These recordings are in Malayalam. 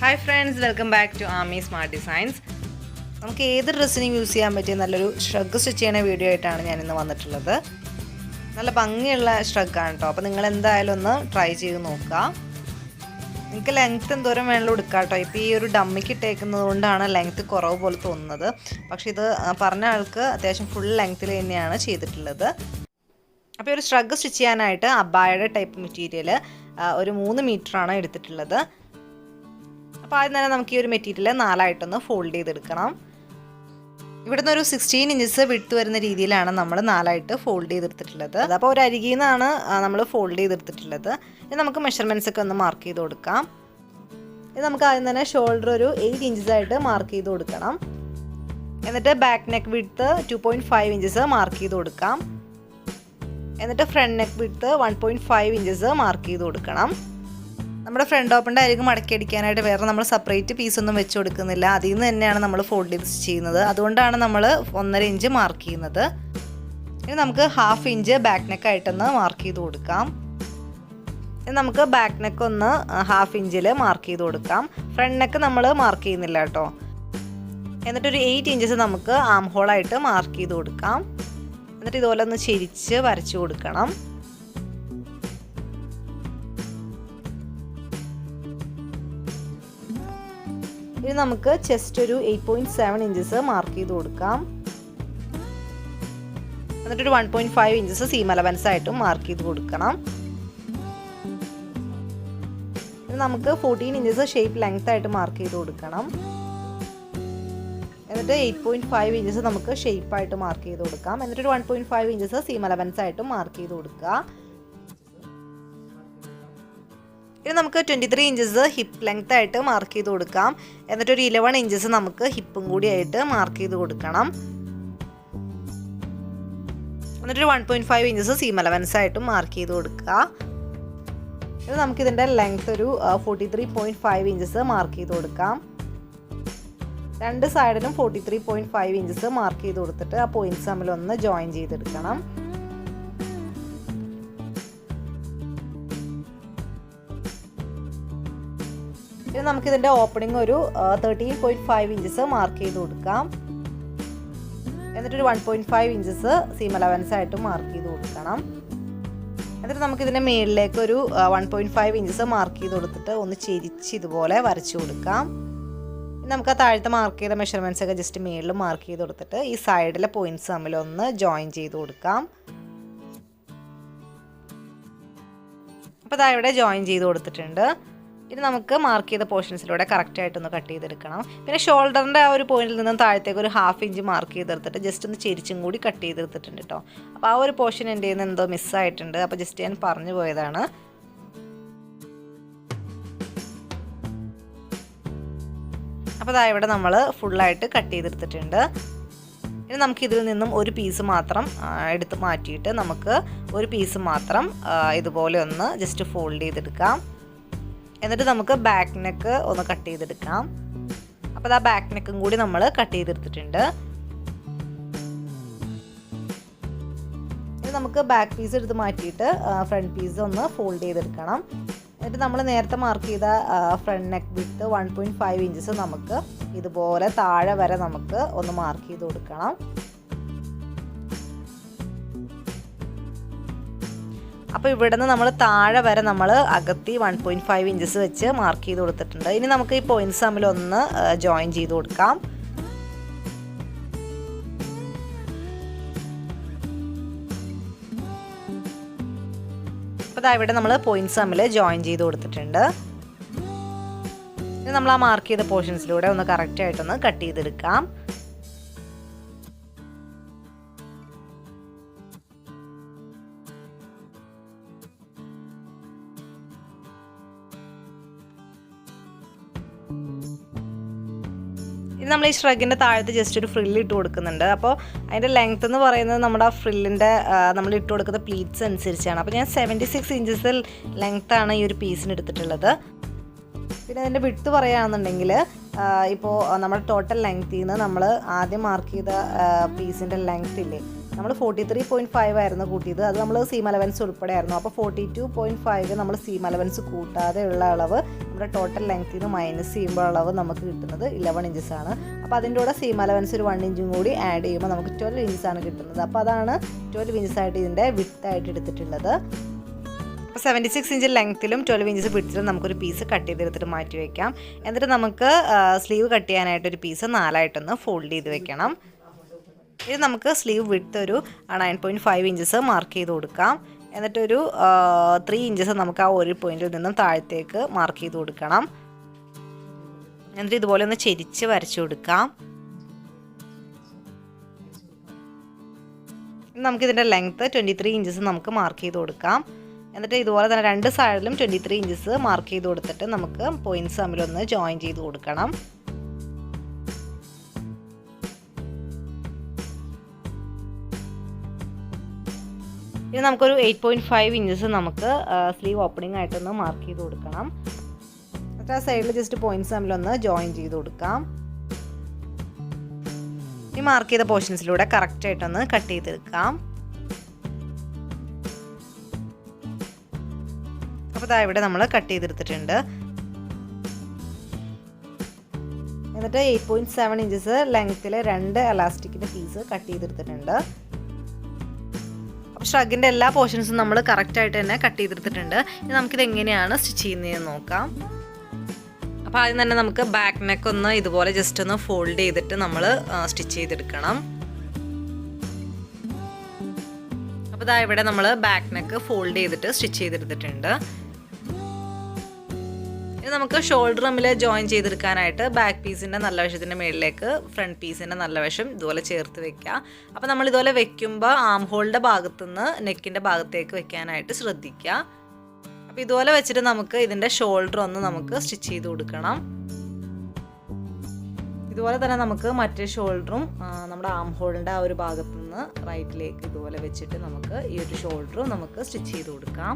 Hi friends, welcome back to Ami smart designs. നമുക്ക് ഏത് ഡ്രസ്സിനും യൂസ് ചെയ്യാൻ പറ്റിയ നല്ലൊരു ഷ്രഗ് സ്റ്റിച്ച് ചെയ്യുന്ന വീഡിയോ ആയിട്ടാണ് ഞാനിന്ന് വന്നിട്ടുള്ളത്. നല്ല ഭംഗിയുള്ള ഷ്രഗാണ് കേട്ടോ. അപ്പോൾ നിങ്ങൾ എന്തായാലും ഒന്ന് ട്രൈ ചെയ്ത് നോക്കുക. നിങ്ങൾക്ക് ലെങ്ത്ത് എന്തോരം വേണമെങ്കിലും എടുക്കാം കേട്ടോ. ഇപ്പോൾ ഈ ഒരു ഡമ്മിക്ക് ഇട്ടേക്കുന്നത് കൊണ്ടാണ് ലെങ്ത്ത് കുറവ് പോലെ തോന്നുന്നത്. പക്ഷേ ഇത് പറഞ്ഞ ആൾക്ക് അത്യാവശ്യം ഫുൾ ലെങ്ത്തിൽ തന്നെയാണ് ചെയ്തിട്ടുള്ളത്. അപ്പോൾ ഒരു ഷ്രഗ് സ്റ്റിച്ച് ചെയ്യാനായിട്ട് അബായയുടെ ടൈപ്പ് മെറ്റീരിയൽ ഒരു 3 മീറ്ററാണ് എടുത്തിട്ടുള്ളത്. അപ്പോൾ ആദ്യം തന്നെ നമുക്ക് ഈ ഒരു മെറ്റീരിയൽ 4ആയിട്ടൊന്ന് ഫോൾഡ് ചെയ്തെടുക്കണം. ഇവിടുന്ന് ഒരു 16 ഇഞ്ചസ് വിട്ട് വരുന്ന രീതിയിലാണ് നമ്മൾ 4ആയിട്ട് ഫോൾഡ് ചെയ്തെടുത്തിട്ടുള്ളത്. അപ്പോൾ ഒരു അരികിൽ നിന്നാണ് നമ്മൾ ഫോൾഡ് ചെയ്തെടുത്തിട്ടുള്ളത്. ഇനി നമുക്ക് മെഷർമെൻറ്റ്സ് ഒക്കെ ഒന്ന് മാർക്ക് ചെയ്ത് കൊടുക്കാം. ഇത് നമുക്ക് ആദ്യം തന്നെ ഷോൾഡർ ഒരു 8 ഇഞ്ചസായിട്ട് മാർക്ക് ചെയ്ത് കൊടുക്കണം. എന്നിട്ട് back neck width 2.5 inches mark ചെയ്ത് കൊടുക്കാം. എന്നിട്ട് front neck width 1.5 inches mark ചെയ്ത് കൊടുക്കണം. നമ്മുടെ ഫ്രണ്ട് ഓപ്പണിൻ്റെ അരികെ മടക്കി അടിക്കാനായിട്ട് വേറെ നമ്മൾ സെപ്പറേറ്റ് പീസൊന്നും വെച്ച് കൊടുക്കുന്നില്ല. അതിൽ നിന്ന് തന്നെയാണ് നമ്മൾ ഫോൾഡ് ചെയ്ത് ചെയ്യുന്നത്. അതുകൊണ്ടാണ് നമ്മൾ 1.5 ഇഞ്ച് മാർക്ക് ചെയ്യുന്നത്. ഇനി നമുക്ക് 1/2 ഇഞ്ച് ബാക്ക് നെക്കായിട്ടൊന്ന് മാർക്ക് ചെയ്ത് കൊടുക്കാം. ഇനി നമുക്ക് ബാക്ക് നെക്ക് ഒന്ന് 1/2 ഇഞ്ചിൽ മാർക്ക് ചെയ്ത് കൊടുക്കാം. ഫ്രണ്ട് നെക്ക് നമ്മൾ മാർക്ക് ചെയ്യുന്നില്ല കേട്ടോ. എന്നിട്ടൊരു 8 ഇഞ്ചസ് നമുക്ക് ആം ഹോളായിട്ട് മാർക്ക് ചെയ്ത് കൊടുക്കാം. എന്നിട്ട് ഇതുപോലെ ഒന്ന് ചെരിച്ച് വരച്ചു കൊടുക്കണം. ഇനി നമുക്ക് ചെസ്റ്റ് ഒരു 8.7 ഇഞ്ചസ് മാർക്ക് ചെയ്ത് കൊടുക്കാം. എന്നിട്ടൊരു 1.5 ഇഞ്ചസ് സീം അലവൻസ് ആയിട്ടും മാർക്ക് ചെയ്ത് കൊടുക്കണം. ഇനി നമുക്ക് 14 ഇഞ്ചസ് ഷേപ്പ് ലെങ്ത് ആയിട്ട് മാർക്ക് ചെയ്ത് കൊടുക്കണം. എന്നിട്ട് 8.5 ഇഞ്ചസ് നമുക്ക് ഷേപ്പായിട്ട് മാർക്ക് ചെയ്ത് കൊടുക്കാം. എന്നിട്ടൊരു 1.5 ഇഞ്ചസ് സീം അലവൻസ് ആയിട്ടും മാർക്ക് ചെയ്ത് കൊടുക്കുക. ഇനി നമുക്ക് 23 ഇഞ്ചസ് ഹിപ്പ് ലെങ്ത് ആയിട്ട് മാർക്ക് ചെയ്ത് കൊടുക്കാം. എന്നിട്ടൊരു 11 ഇഞ്ചസ് നമുക്ക് ഹിപ്പും കൂടി ആയിട്ട് മാർക്ക് ചെയ്ത് കൊടുക്കണം. എന്നിട്ടൊരു 1.5 ഇഞ്ചസ് സീം അലവൻസ് ആയിട്ടും മാർക്ക് ചെയ്ത് കൊടുക്കുക. ഇനി നമുക്കിതിൻ്റെ ലെങ്ത് ഒരു 43.5 ഇഞ്ചസ് മാർക്ക് ചെയ്ത് കൊടുക്കാം. രണ്ട് സൈഡിലും 43.5 ഇഞ്ചസ് മാർക്ക് ചെയ്ത് കൊടുത്തിട്ട് ആ പോയിന്റ്സ് തമ്മിൽ ഒന്ന് ജോയിൻ ചെയ്തെടുക്കണം. ഇനി നമുക്കിതിൻ്റെ ഓപ്പണിംഗ് ഒരു 13.5 ഇഞ്ചസ് മാർക്ക് ചെയ്ത് കൊടുക്കാം. എന്നിട്ടൊരു 1.5 ഇഞ്ചസ് സീം അലവൻസ് ആയിട്ട് മാർക്ക് ചെയ്ത് കൊടുക്കണം. എന്നിട്ട് നമുക്കിതിൻ്റെ മേളിലേക്ക് ഒരു 1.5 ഇഞ്ചസ് മാർക്ക് ചെയ്ത് കൊടുത്തിട്ട് ഒന്ന് ചെരിച്ച് ഇതുപോലെ വരച്ചു കൊടുക്കാം. നമുക്ക് ആ താഴത്തെ മാർക്ക് ചെയ്ത മെഷർമെൻറ്റ്സ് ഒക്കെ ജസ്റ്റ് മേളിൽ മാർക്ക് ചെയ്ത് കൊടുത്തിട്ട് ഈ സൈഡിലെ പോയിന്റ്സ് തമ്മിൽ ഒന്ന് ജോയിൻ ചെയ്ത് കൊടുക്കാം. അപ്പോൾ അതാ ഇവിടെ ജോയിൻ ചെയ്ത് കൊടുത്തിട്ടുണ്ട്. ഇനി നമുക്ക് മാർക്ക് ചെയ്ത പോർഷൻസിലൂടെ കറക്റ്റായിട്ടൊന്ന് കട്ട് ചെയ്തെടുക്കണം. പിന്നെ ഷോൾഡറിൻ്റെ ആ ഒരു പോയിന്റിൽ നിന്നും താഴത്തേക്ക് ഒരു 1/2 ഇഞ്ച് മാർക്ക് ചെയ്തെടുത്തിട്ട് ജസ്റ്റ് ഒന്ന് ചെരിച്ചും കൂടി കട്ട് ചെയ്തെടുത്തിട്ടുണ്ട് കേട്ടോ. അപ്പോൾ ആ ഒരു പോർഷൻ എൻ്റെ കയ്യിൽ നിന്ന് എന്തോ മിസ്സായിട്ടുണ്ട്. അപ്പോൾ ജസ്റ്റ് ഞാൻ പറഞ്ഞു പോയതാണ്. അപ്പോൾ അതാ ഇവിടെ നമ്മൾ ഫുള്ളായിട്ട് കട്ട് ചെയ്തെടുത്തിട്ടുണ്ട്. ഇനി നമുക്കിതിൽ നിന്നും ഒരു പീസ് മാത്രം എടുത്ത് മാറ്റിയിട്ട് നമുക്ക് ഒരു പീസ് മാത്രം ഇതുപോലെ ഒന്ന് ജസ്റ്റ് ഫോൾഡ് ചെയ്തെടുക്കാം. എന്നിട്ട് നമുക്ക് ബാക്ക് നെക്ക് ഒന്ന് കട്ട് ചെയ്തെടുക്കാം. അപ്പോൾ ആ ബാക്ക് നെക്കും കൂടി നമ്മൾ കട്ട് ചെയ്തെടുത്തിട്ടുണ്ട്. ഇനി നമുക്ക് ബാക്ക് പീസ് എടുത്ത് മാറ്റിയിട്ട് ഫ്രണ്ട് പീസ് ഒന്ന് ഫോൾഡ് ചെയ്തെടുക്കണം. എന്നിട്ട് നമ്മൾ നേരത്തെ മാർക്ക് ചെയ്ത ഫ്രണ്ട് നെക്ക് വിഡ്ത്ത് 1.5 ഇഞ്ചസ് നമുക്ക് ഇതുപോലെ താഴെ വരെ നമുക്ക് ഒന്ന് മാർക്ക് ചെയ്ത് കൊടുക്കണം. അപ്പോൾ ഇവിടെ നിന്ന് നമ്മൾ താഴെ വരെ നമ്മൾ അകത്തി 1.5 ഇഞ്ചസ് വെച്ച് മാർക്ക് ചെയ്ത് കൊടുത്തിട്ടുണ്ട്. ഇനി നമുക്ക് ഈ പോയിന്റ്സ് തമ്മിൽ ഒന്ന് ജോയിൻ ചെയ്ത് കൊടുക്കാം. അപ്പോൾ ഇവിടെ നമ്മൾ പോയിന്റ്സ് തമ്മിൽ ജോയിൻ ചെയ്ത് കൊടുത്തിട്ടുണ്ട്. ഇനി നമ്മൾ ആ മാർക്ക് ചെയ്ത പോർഷൻസിലൂടെ ഒന്ന് കറക്റ്റായിട്ടൊന്ന് കട്ട് ചെയ്തെടുക്കാം. ഇനി നമ്മൾ ഈ ഷ്രഗിൻ്റെ താഴത്ത് ജസ്റ്റ് ഒരു ഫ്രില്ല് ഇട്ട് കൊടുക്കുന്നുണ്ട്. അപ്പോൾ അതിൻ്റെ ലെങ്ത്ത് എന്ന് പറയുന്നത് നമ്മുടെ ആ ഫ്രില്ലിൻ്റെ നമ്മൾ ഇട്ട് കൊടുക്കുന്ന പ്ലീറ്റ്സ് അനുസരിച്ചാണ്. അപ്പോൾ ഞാൻ 76 ഇഞ്ചസിൽ ലെങ്ത്താണ് ഈ ഒരു പീസിന് എടുത്തിട്ടുള്ളത്. പിന്നെ അതിൻ്റെ വിഡ്ത്ത് പറയുകയാണെന്നുണ്ടെങ്കിൽ ഇപ്പോൾ നമ്മുടെ ടോട്ടൽ ലെങ്ത്തിൽ നിന്ന് നമ്മൾ ആദ്യം മാർക്ക് ചെയ്ത പീസിൻ്റെ ലെങ്ത്ത് ഇല്ലേ, നമ്മൾ 43.5 ആയിരുന്നു കൂട്ടിയത്. അത് നമ്മൾ സീം അലവൻസ് ഉൾപ്പെടെ ആയിരുന്നു. അപ്പോൾ 42.5 നമ്മൾ സീം അലവൻസ് കൂട്ടാതെ ഉള്ള അളവ് നമ്മുടെ ടോട്ടൽ ലെങ്ത്തിൽ നിന്ന് മൈനസ് ചെയ്യുമ്പോൾ അളവ് നമുക്ക് കിട്ടുന്നത് 11 ഇഞ്ചസ് ആണ്. അപ്പോൾ അതിൻ്റെ കൂടെ സീം അലവൻസ് ഒരു 1 ഇഞ്ചും കൂടി ആഡ് ചെയ്യുമ്പോൾ നമുക്ക് 12 ഇഞ്ചസ് ആണ് കിട്ടുന്നത്. അപ്പോൾ അതാണ് 12 ഇഞ്ചസ് ആയിട്ട് ഇതിൻ്റെ വിഡ്ത്ത് ആയിട്ട് എടുത്തിട്ടുള്ളത്. അപ്പോൾ 76 ഇഞ്ച് ലെങ്ത്തിലും 12 ഇഞ്ചസ് വിഡ്ത്തിലും നമുക്കൊരു പീസ് കട്ട് ചെയ്തെടുത്തിട്ട് മാറ്റി വയ്ക്കാം. എന്നിട്ട് നമുക്ക് സ്ലീവ് കട്ട് ചെയ്യാനായിട്ടൊരു പീസ് 4ആയിട്ടൊന്ന് ഫോൾഡ് ചെയ്ത് വെക്കണം. ഇത് നമുക്ക് സ്ലീവ് വിഡ്ത്ത് ഒരു 9.5 ഇഞ്ചസ് മാർക്ക് ചെയ്ത് കൊടുക്കാം. എന്നിട്ടൊരു 3 ഇഞ്ചസ് നമുക്ക് ആ ഒരു പോയിന്റിൽ നിന്നും താഴത്തേക്ക് മാർക്ക് ചെയ്ത് കൊടുക്കണം. എന്നിട്ട് ഇതുപോലെ ഒന്ന് ചെരിച്ച് വരച്ചു കൊടുക്കാം. നമുക്കിതിൻ്റെ ലെങ്ത്ത് 23 ഇഞ്ചസ് നമുക്ക് മാർക്ക് ചെയ്ത് കൊടുക്കാം. എന്നിട്ട് ഇതുപോലെ തന്നെ രണ്ട് സൈഡിലും 23 ഇഞ്ചസ് മാർക്ക് ചെയ്ത് കൊടുത്തിട്ട് നമുക്ക് പോയിന്റ്സ് തമ്മിലൊന്ന് ജോയിൻ ചെയ്ത് കൊടുക്കണം. ഇനി നമുക്കൊരു 8.5 ഇഞ്ചസ് നമുക്ക് സ്ലീവ് ഓപ്പണിംഗ് ആയിട്ടൊന്ന് മാർക്ക് ചെയ്ത് കൊടുക്കണം. എന്നിട്ട് ആ സൈഡിൽ ജസ്റ്റ് പോയിന്റ്സ് തമ്മിലൊന്ന് ജോയിൻ ചെയ്ത് കൊടുക്കാം. ഈ മാർക്ക് ചെയ്ത പോർഷൻസിലൂടെ കറക്റ്റായിട്ടൊന്ന് കട്ട് ചെയ്തെടുക്കാം. അപ്പോൾ ഇതാ ഇവിടെ നമ്മൾ കട്ട് ചെയ്തെടുത്തിട്ടുണ്ട്. എന്നിട്ട് 8.7 ഇഞ്ചസ് ലെങ്ത്തിൽ 2 എലാസ്റ്റിക്കിൻ്റെ പീസ് കട്ട് ചെയ്തെടുത്തിട്ടുണ്ട്. അപ്പോൾ ഷ്രഗിൻ്റെ എല്ലാ പോർഷൻസും നമ്മൾ കറക്റ്റായിട്ട് തന്നെ കട്ട് ചെയ്തെടുത്തിട്ടുണ്ട്. ഇനി നമുക്കിത് എങ്ങനെയാണ് സ്റ്റിച്ച് ചെയ്യുന്നതെന്ന് നോക്കാം. അപ്പോൾ ആദ്യം തന്നെ നമുക്ക് ബാക്ക് നെക്ക് ഒന്ന് ഇതുപോലെ ജസ്റ്റ് ഒന്ന് ഫോൾഡ് ചെയ്തിട്ട് നമ്മൾ സ്റ്റിച്ച് ചെയ്തെടുക്കണം. അപ്പോൾ ഇതാ ഇവിടെ നമ്മൾ ബാക്ക് നെക്ക് ഫോൾഡ് ചെയ്തിട്ട് സ്റ്റിച്ച് ചെയ്തെടുത്തിട്ടുണ്ട്. ഇനി നമുക്ക് ഷോൾഡർ തമ്മിൽ ജോയിൻ ചെയ്തെടുക്കാനായിട്ട് ബാക്ക് പീസിൻ്റെ നല്ല വശത്തിൻ്റെ മുകളിലേക്ക് ഫ്രണ്ട് പീസിൻ്റെ നല്ല വശം ഇതുപോലെ ചേർത്ത് വെക്കുക. അപ്പോൾ നമ്മൾ ഇതുപോലെ വെക്കുമ്പോൾ ആം ഹോളിൻ്റെ ഭാഗത്തുനിന്ന് നെക്കിൻ്റെ ഭാഗത്തേക്ക് വെക്കാനായിട്ട് ശ്രദ്ധിക്കുക. അപ്പോൾ ഇതുപോലെ വെച്ചിട്ട് നമുക്ക് ഇതിൻ്റെ ഷോൾഡർ ഒന്ന് നമുക്ക് സ്റ്റിച്ച് ചെയ്ത് കൊടുക്കണം. ഇതുപോലെ തന്നെ നമുക്ക് മറ്റേ ഷോൾഡറും നമ്മുടെ ആം ഹോളിൻ്റെ ആ ഒരു ഭാഗത്തുനിന്ന് റൈറ്റിലേക്ക് ഇതുപോലെ വെച്ചിട്ട് നമുക്ക് ഈ ഒരു ഷോൾഡറും നമുക്ക് സ്റ്റിച്ച് ചെയ്ത് കൊടുക്കാം.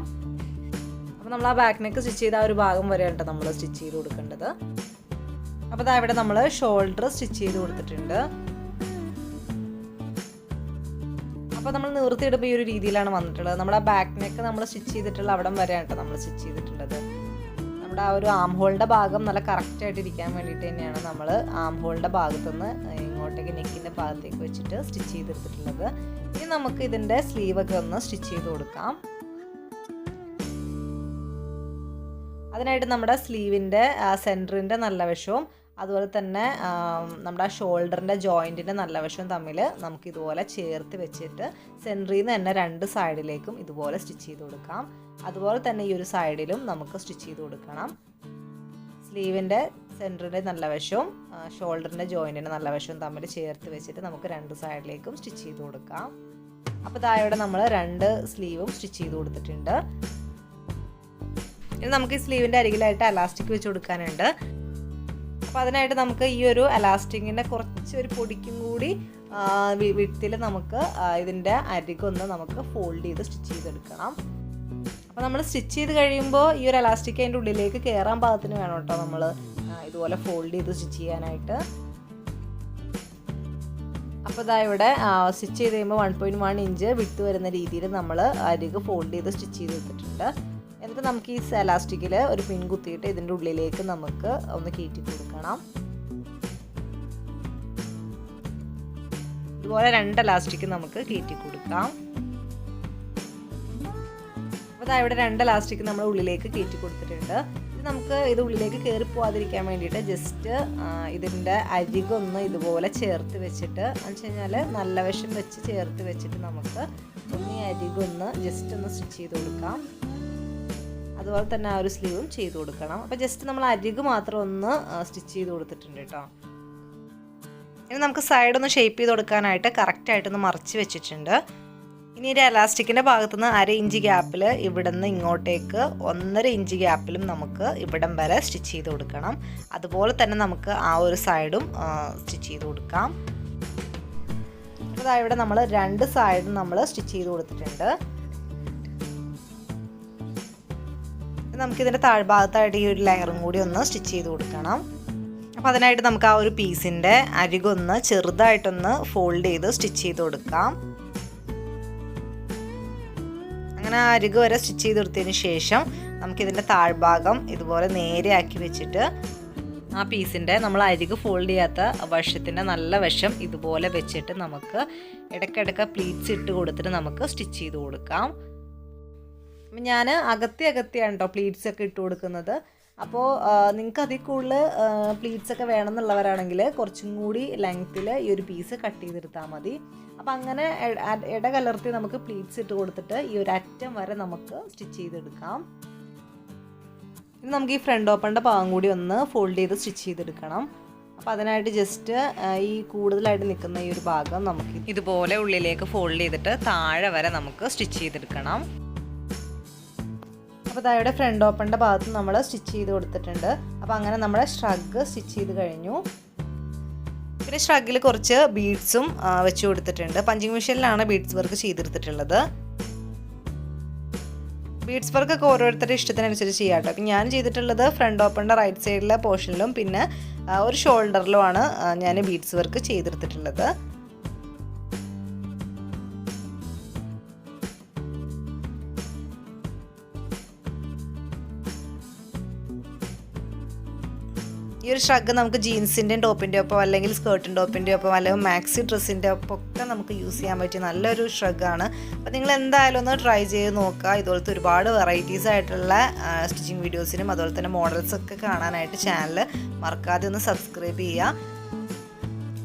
അപ്പോൾ നമ്മൾ ആ ബാക്ക് നെക്ക് സ്റ്റിച്ച് ചെയ്ത ആ ഒരു ഭാഗം വരെയാണ് നമ്മൾ സ്റ്റിച്ച് ചെയ്ത് കൊടുക്കേണ്ടത്. അപ്പോൾ ഇതാ ഇവിടെ നമ്മൾ ഷോൾഡർ സ്റ്റിച്ച് ചെയ്ത് കൊടുത്തിട്ടുണ്ട്. അപ്പോൾ നമ്മൾ നിർത്തിയിടുമ്പോൾ ഈ ഒരു രീതിയിലാണ് വന്നിട്ടുള്ളത്. നമ്മുടെ ബാക്ക് നെക്ക് നമ്മൾ സ്റ്റിച്ച് ചെയ്തിട്ടുള്ള അവിടം വരെയാണ് നമ്മൾ സ്റ്റിച്ച് ചെയ്തിട്ടുള്ളത്. നമ്മുടെ ആ ഒരു ആം ഹോളിൻ്റെ ഭാഗം നല്ല കറക്റ്റായിട്ട് ഇരിക്കാൻ വേണ്ടിയിട്ട് തന്നെയാണ് നമ്മൾ ആം ഹോളിൻ്റെ ഭാഗത്തുനിന്ന് ഇങ്ങോട്ടേക്ക് നെക്കിൻ്റെ ഭാഗത്തേക്ക് വെച്ചിട്ട് സ്റ്റിച്ച് ചെയ്തെടുത്തിട്ടുള്ളത്. ഇനി നമുക്ക് ഇതിൻ്റെ സ്ലീവൊക്കെ ഒന്ന് സ്റ്റിച്ച് ചെയ്ത് കൊടുക്കാം. അതിനായിട്ട് നമ്മുടെ സ്ലീവിൻ്റെ സെൻറ്ററിൻ്റെ നല്ല വശവും അതുപോലെ തന്നെ നമ്മുടെ ആ ഷോൾഡറിൻ്റെ ജോയിൻറ്റിൻ്റെ നല്ല വശവും തമ്മിൽ നമുക്ക് ഇതുപോലെ ചേർത്ത് വെച്ചിട്ട് സെൻറ്ററിൽ നിന്ന് തന്നെ 2 സൈഡിലേക്കും ഇതുപോലെ സ്റ്റിച്ച് ചെയ്ത് കൊടുക്കാം. അതുപോലെ തന്നെ ഈ ഒരു സൈഡിലും നമുക്ക് സ്റ്റിച്ച് ചെയ്ത് കൊടുക്കണം. സ്ലീവിൻ്റെ സെൻറ്ററിൻ്റെ നല്ല വശവും ഷോൾഡറിൻ്റെ ജോയിൻറ്റിൻ്റെ നല്ല വശവും തമ്മിൽ ചേർത്ത് വെച്ചിട്ട് നമുക്ക് 2 സൈഡിലേക്കും സ്റ്റിച്ച് ചെയ്ത് കൊടുക്കാം. അപ്പോൾ താഴെ നമ്മൾ 2 സ്ലീവും സ്റ്റിച്ച് ചെയ്ത് കൊടുത്തിട്ടുണ്ട്. ഇനി നമുക്ക് ഈ സ്ലീവിൻ്റെ അരികിലായിട്ട് അലാസ്റ്റിക് വെച്ച് കൊടുക്കാനുണ്ട്. അപ്പോൾ അതിനായിട്ട് നമുക്ക് ഈ ഒരു അലാസ്റ്റിക്കിൻ്റെ കുറച്ച് ഒരു പൊടിക്കും കൂടി വിഡ്ത്തിൽ നമുക്ക് ഇതിൻ്റെ അരികൊന്ന് നമുക്ക് ഫോൾഡ് ചെയ്ത് സ്റ്റിച്ച് ചെയ്തെടുക്കണം. അപ്പോൾ നമ്മൾ സ്റ്റിച്ച് ചെയ്ത് കഴിയുമ്പോൾ ഈ ഒരു അലാസ്റ്റിക് അതിൻ്റെ ഉള്ളിലേക്ക് കയറാൻ പാകത്തിന് വേണം കേട്ടോ നമ്മൾ ഇതുപോലെ ഫോൾഡ് ചെയ്ത് സ്റ്റിച്ച് ചെയ്യാനായിട്ട്. അപ്പോൾ ഇതാ ഇവിടെ സ്റ്റിച്ച് ചെയ്ത് കഴിയുമ്പോൾ 1.1 ഇഞ്ച് വിട്ട് വരുന്ന രീതിയിൽ നമ്മൾ അരിക് ഫോൾഡ് ചെയ്ത് സ്റ്റിച്ച് ചെയ്ത് എടുത്തിട്ടുണ്ട്. എന്നിട്ട് നമുക്ക് ഈ എലാസ്റ്റിക്കിൽ ഒരു പിൻ കുത്തിയിട്ട് ഇതിൻ്റെ ഉള്ളിലേക്ക് നമുക്ക് ഒന്ന് കയറ്റി കൊടുക്കണം. ഇതുപോലെ 2 എലാസ്റ്റിക് നമുക്ക് കയറ്റി കൊടുക്കാം. അപ്പോൾ ഇവിടെ 2 എലാസ്റ്റിക് നമ്മൾ ഉള്ളിലേക്ക് കയറ്റി കൊടുത്തിട്ടുണ്ട്. ഇത് നമുക്ക് ഇത് ഉള്ളിലേക്ക് കയറി പോകാതിരിക്കാൻ വേണ്ടിയിട്ട് ജസ്റ്റ് ഇതിൻ്റെ അരികൊന്ന് ഇതുപോലെ ചേർത്ത് വെച്ചിട്ട് എന്ന് വെച്ച് കഴിഞ്ഞാൽ നല്ല വശം വെച്ച് ചേർത്ത് വെച്ചിട്ട് നമുക്ക് ഒന്ന് ഈ അരികൊന്ന് ജസ്റ്റ് ഒന്ന് സ്റ്റിച്ച് ചെയ്ത് കൊടുക്കാം. അതുപോലെ തന്നെ ആ ഒരു സ്ലീവും ചെയ്ത് കൊടുക്കണം. അപ്പോൾ ജസ്റ്റ് നമ്മൾ അരിക് മാത്രം ഒന്ന് സ്റ്റിച്ച് ചെയ്ത് കൊടുത്തിട്ടുണ്ട് കേട്ടോ. ഇനി നമുക്ക് സൈഡൊന്ന് ഷേപ്പ് ചെയ്ത് കൊടുക്കാനായിട്ട് കറക്റ്റായിട്ടൊന്ന് മറിച്ച് വെച്ചിട്ടുണ്ട്. ഇനി ഒരു എലാസ്റ്റിക്കിൻ്റെ ഭാഗത്തുനിന്ന് 1/2 ഇഞ്ച് ഗ്യാപ്പിൽ ഇവിടെ നിന്ന് ഇങ്ങോട്ടേക്ക് 1.5 ഇഞ്ച് ഗ്യാപ്പിലും നമുക്ക് ഇവിടം വരെ സ്റ്റിച്ച് ചെയ്ത് കൊടുക്കണം. അതുപോലെ തന്നെ നമുക്ക് ആ ഒരു സൈഡും സ്റ്റിച്ച് ചെയ്ത് കൊടുക്കാം. അപ്പോൾ ഇവിടെ നമ്മൾ 2 സൈഡും നമ്മൾ സ്റ്റിച്ച് ചെയ്ത് കൊടുത്തിട്ടുണ്ട്. നമുക്കിതിൻ്റെ താഴ്ഭാഗത്തായിട്ട് ഈ ഒരു ലെയറും കൂടി ഒന്ന് സ്റ്റിച്ച് ചെയ്ത് കൊടുക്കണം. അപ്പോൾ അതിനായിട്ട് നമുക്ക് ആ ഒരു പീസിൻ്റെ അരികൊന്ന് ചെറുതായിട്ടൊന്ന് ഫോൾഡ് ചെയ്ത് സ്റ്റിച്ച് ചെയ്ത് കൊടുക്കാം. അങ്ങനെ അരികു വരെ സ്റ്റിച്ച് ചെയ്ത് കൊടുത്തതിന് ശേഷം നമുക്കിതിൻ്റെ താഴ്ഭാഗം ഇതുപോലെ നേരെയാക്കി വെച്ചിട്ട് ആ പീസിൻ്റെ നമ്മൾ അരികു ഫോൾഡ് ചെയ്യാത്ത വശത്തിൻ്റെ നല്ല വശം ഇതുപോലെ വെച്ചിട്ട് നമുക്ക് ഇടയ്ക്കിടയ്ക്ക് പ്ലീറ്റ്സ് ഇട്ട് കൊടുത്തിട്ട് നമുക്ക് സ്റ്റിച്ച് ചെയ്ത് കൊടുക്കാം. അപ്പം ഞാൻ അകത്തിയാണ് കേട്ടോ പ്ലീറ്റ്സ് ഒക്കെ ഇട്ട് കൊടുക്കുന്നത്. അപ്പോൾ നിങ്ങൾക്ക് അതിൽ കൂടുതൽ പ്ലീറ്റ്സ് ഒക്കെ വേണമെന്നുള്ളവരാണെങ്കിൽ കുറച്ചും കൂടി ലെങ്ത്തിൽ ഈ ഒരു പീസ് കട്ട് ചെയ്തെടുത്താൽ മതി. അപ്പോൾ അങ്ങനെ ഇടകലർത്തി നമുക്ക് പ്ലീറ്റ്സ് ഇട്ട് കൊടുത്തിട്ട് ഈ ഒരു അറ്റം വരെ നമുക്ക് സ്റ്റിച്ച് ചെയ്തെടുക്കാം. ഇനി നമുക്ക് ഈ ഫ്രണ്ട് ഓപ്പണിൻ്റെ ഭാഗം കൂടി ഒന്ന് ഫോൾഡ് ചെയ്ത് സ്റ്റിച്ച് ചെയ്തെടുക്കണം. അപ്പോൾ അതിനായിട്ട് ജസ്റ്റ് ഈ കൂടുതലായിട്ട് നിൽക്കുന്ന ഈ ഒരു ഭാഗം നമുക്ക് ഇതുപോലെ ഉള്ളിലേക്ക് ഫോൾഡ് ചെയ്തിട്ട് താഴെ വരെ നമുക്ക് സ്റ്റിച്ച് ചെയ്തെടുക്കണം. അപ്പോൾ താഴെ ഫ്രണ്ട് ഓപ്പണിൻ്റെ ഭാഗത്ത് നമ്മൾ സ്റ്റിച്ച് ചെയ്ത് കൊടുത്തിട്ടുണ്ട്. അപ്പോൾ അങ്ങനെ നമ്മുടെ ഷ്രഗ് സ്റ്റിച്ച് ചെയ്ത് കഴിഞ്ഞു. പിന്നെ ഷ്രഗിൽ കുറച്ച് ബീഡ്സും വെച്ച് കൊടുത്തിട്ടുണ്ട്. പഞ്ചിങ് മെഷീനിലാണ് ബീഡ്സ് വർക്ക് ചെയ്തെടുത്തിട്ടുള്ളത്. ബീഡ്സ് വർക്കൊക്കെ ഓരോരുത്തരുടെ ഇഷ്ടത്തിനനുസരിച്ച് ചെയ്യാം കേട്ടോ. അപ്പം ഞാൻ ചെയ്തിട്ടുള്ളത് ഫ്രണ്ട് ഓപ്പണിൻ്റെ റൈറ്റ് സൈഡിലെ പോർഷനിലും പിന്നെ ഒരു ഷോൾഡറിലുമാണ് ഞാൻ ബീഡ്സ് വർക്ക് ചെയ്തെടുത്തിട്ടുള്ളത്. ഈ ഒരു ഷ്രഗ് നമുക്ക് ജീൻസിൻ്റെയും ടോപ്പിൻ്റെ ഒപ്പം അല്ലെങ്കിൽ സ്കേർട്ടിൻ്റെ ടോപ്പിൻ്റെ ഒപ്പം അല്ലെങ്കിൽ മാക്സി ഡ്രസ്സിൻ്റെ ഒപ്പം ഒക്കെ നമുക്ക് യൂസ് ചെയ്യാൻ പറ്റിയ നല്ലൊരു ഷ്രഗാണ്. അപ്പോൾ നിങ്ങൾ എന്തായാലും ഒന്ന് ട്രൈ ചെയ്ത് നോക്കുക. ഇതുപോലത്തെ ഒരുപാട് വെറൈറ്റീസ് ആയിട്ടുള്ള സ്റ്റിച്ചിങ് വീഡിയോസിനും അതുപോലെ തന്നെ മോഡൽസൊക്കെ കാണാനായിട്ട് ചാനൽ മറക്കാതെ ഒന്ന് സബ്സ്ക്രൈബ് ചെയ്യുക.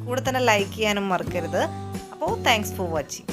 കൂടെ തന്നെ ലൈക്ക് ചെയ്യാനും മറക്കരുത്. അപ്പോൾ താങ്ക്സ് ഫോർ വാച്ചിങ്.